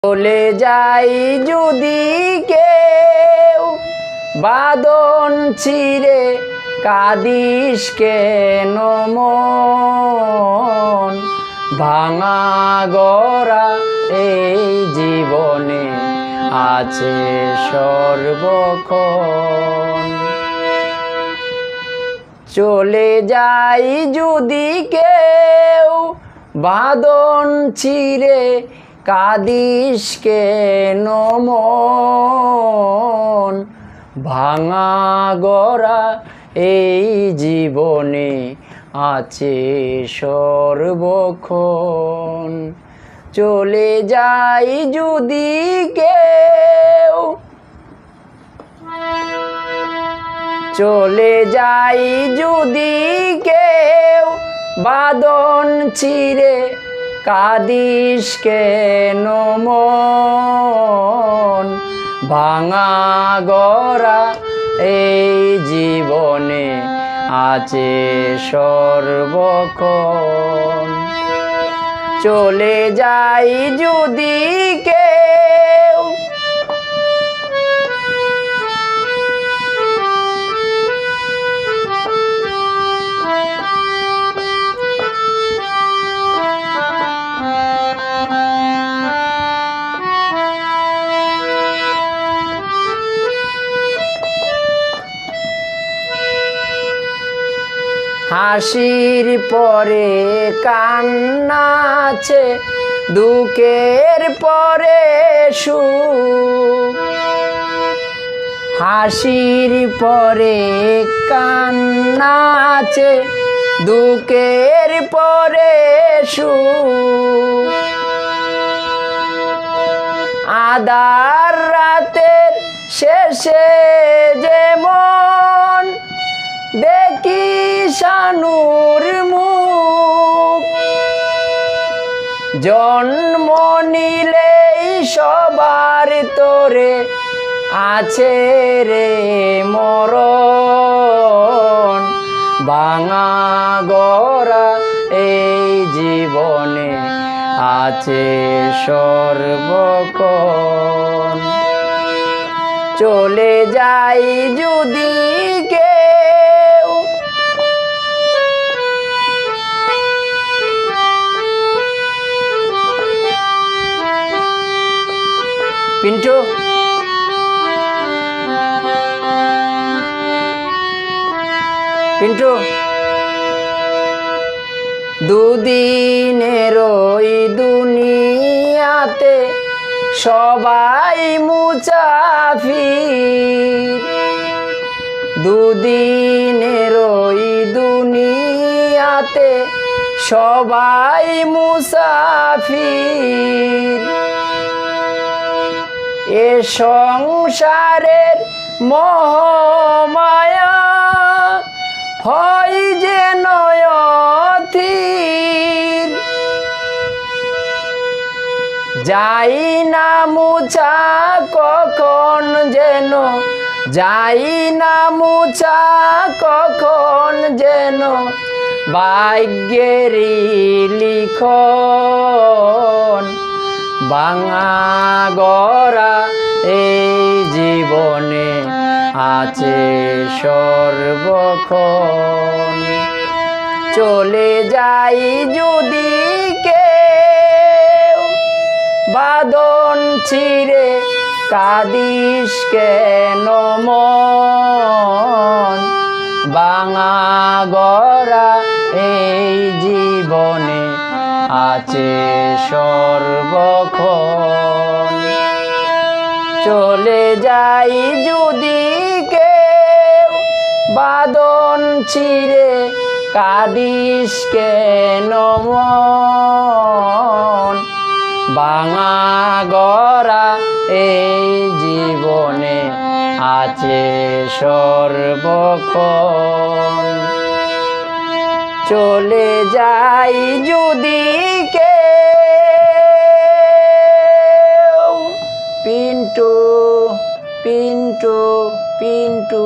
চলে যাই যদি কেউ বাঁধন ছিঁড়ে, কাঁদিস কেন মন? ভাঙা গড়া এই জীবনে আছে সর্বক্ষণ। চলে যাই যদি কেউ বাঁধন ছিঁড়ে, কাঁদিস কেন মন? ভাঙা গড়া এই জীবনে আছে সর্বক্ষণ। চলে যাই যদি কেউ, চলে যাই যদি কেউ বাঁধন ছিঁড়ে, কাঁদিস কেন মন? ভাঙা গড়া এই জীবনে আছে সর্বক্ষণ। চলে যাই যদি কেউ, হাসির পরে কান্না আছে, দুঃখের পরে সুখ। হাসির পরে কান্না আছে, দুঃখের পরে সুখ। আধার রাতের শেষে যেমন দেখি শানুর মুখ, জন্ম নিলেই সবার তোরে আছে রে মরণ। ভাঙা গড়া এই জীবনে আছে সর্বক্ষণ। চলে যাই যদি কেউ, পিন্টু পিন্টু দুদিনের ওই দুনিয়াতে সবাই মুসাফির। দুদিনের ওই দুনিয়াতে সবাই মুসাফির। এ সংসারের মোহমায়া হয় যেন অস্থির। যাই না মুছা কখন যেন, যাই না মুছা কখন যেন ভাগ্যেরই লিখন। ভাঙা গড়া এই জীবনে আছে সর্বক্ষণ। চলে যাই যদি কেউ বাঁধন ছিঁড়ে, কাঁদিস কেন মন? ভাঙা গড়া এই জীবনে আছে সর্বক্ষণ। চলে যাই যদি কেউ বাঁধন ছিঁড়ে, কাঁদিস কেন মন? ভাঙা গড়া এই জীবনে আছে সর্বক্ষণ। চলে যাই যদি কেউ। পিন্টু পিন্টু পিন্টু।